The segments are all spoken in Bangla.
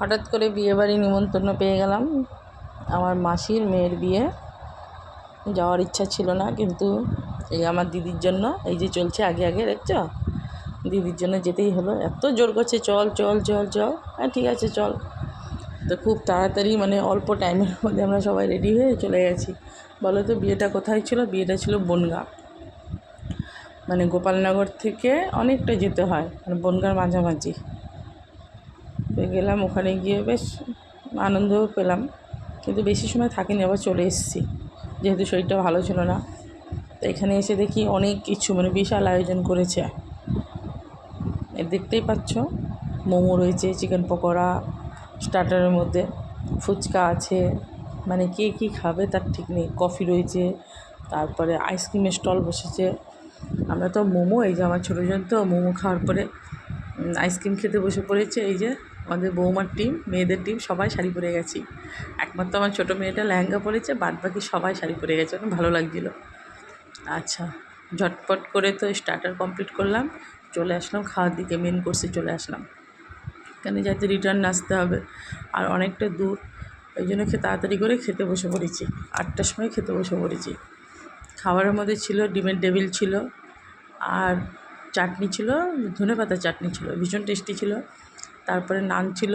হঠাৎ করে বিয়েবাড়ি নিমন্ত্রণ পেয়ে গেলাম। আমার মাসির মেয়ের বিয়ে, যাওয়ার ইচ্ছা ছিল না, কিন্তু এই আমার দিদির জন্য, এই যে চলছে আগে আগে দেখছো, দিদির জন্য যেতেই হলো। এত জোর করছে চল চল চল চল, হ্যাঁ ঠিক আছে চল। তো খুব তাড়াতাড়ি মানে অল্প টাইমের মধ্যে আমরা সবাই রেডি হয়ে চলে গেছি। বলো তো বিয়েটা কোথায় ছিল? বিয়েটা ছিল বনগাঁ, মানে গোপালনগর থেকে অনেকটা যেতে হয়, মানে বনগাঁর মাঝামাঝি। তো গেলাম, ওখানে গিয়ে বেশ আনন্দও পেলাম, কিন্তু বেশি সময় থাকিনি, আবার চলে এসেছি যেহেতু শরীরটা ভালো ছিল না। তো এখানে এসে দেখি অনেক কিছু, মানে বিশাল আয়োজন করেছে। দেখতেই পাচ্ছ, মোমো রয়েছে, চিকেন পকোড়া, স্টার্টারের মধ্যে ফুচকা আছে, মানে কে কী খাবে তার ঠিক নেই। কফি রয়েছে, তারপরে আইসক্রিমের স্টল বসেছে। আমরা তো মোমো, এই যে আমার ছোটোজন তো মোমো খাওয়ার পরে আইসক্রিম খেতে বসে পড়েছে। এই যে আমাদের বৌমার টিম, মেয়েদের টিম সবাই শাড়ি পরে গেছি, একমাত্র আমার ছোটো মেয়েটা লেহেঙ্গা পরেছে, বাদ বাকি সবাই শাড়ি পরে গেছে, ভালো লাগছিলো। আচ্ছা, ঝটপট করে তো স্টার্টার কমপ্লিট করলাম, চলে আসলাম খাওয়ার দিকে, মেন কোর্সে চলে আসলাম। কেন যাতে রিটার্ন আসতে হবে আর অনেকটা দূর, ওই জন্য তাড়াতাড়ি করে খেতে বসে পড়েছি। 8টার সময় খেতে বসে পড়েছি। খাবারের মধ্যে ছিল ডিমের টেবিল ছিল, আর চাটনি ছিল, ধনেপাতা চাটনি ছিল, ভীষণ টেস্টি ছিল। তারপরে নান ছিল,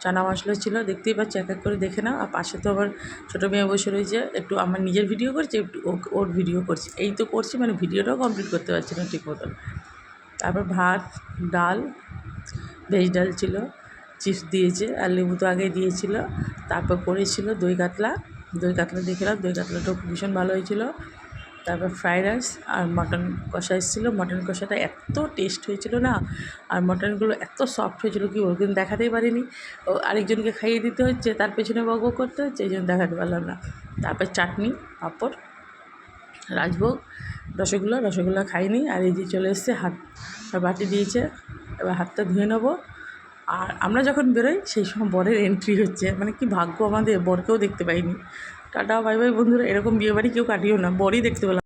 চানা মশলা ছিল, দেখতেই পাচ্ছি, এক এক করে দেখে নাও। আর পাশে তো আবার ছোটো মেয়ে বসে রয়েছে, একটু আমার নিজের ভিডিও করছি, একটু ওর ভিডিও করছি, এই তো করছি, মানে ভিডিওটাও কমপ্লিট করতে পারছি না ঠিক মতন। তারপর ভাত, ডাল, ভেজ ডাল ছিল, চিপস দিয়েছে, আর লেবু তো আগেই দিয়েছিল। তারপর করেছিল দই কাতলা, দই কাতলা দেখলাম, দই কাতলাটাও ভীষণ ভালো হয়েছিল। তারপর ফ্রাইড রাইস আর মটন কষা এসেছিলো, মটন কষাটা এত টেস্ট হয়েছিল না, আর মটনগুলো এত সফট হয়েছিল কি বলবো, কিন্তু দেখাতেই পারিনি। ও আরেকজনকে খাইয়ে দিতে হচ্ছে, তার পেছনে বক বক করতে হচ্ছে, এই জন্য দেখাতে পারলাম না। তারপর চাটনি, পাঁপড়, রাজভোগ, রসগোল্লা খাইনি। আর এই যে চলে এসছে হাত, বাটি দিয়েছে, এবার হাতটা ধুয়ে নেবো। আর আমরা যখন বেরোই সেই সময় বরের এন্ট্রি হচ্ছে, মানে কি ভাগ্য আমাদের, বরকেও দেখতে পাইনি। টাটা বাই বাই বন্ধুরা, এরকম বিয়েবাড়ি কেউ কাটিও না, বরই দেখতে পেলাম।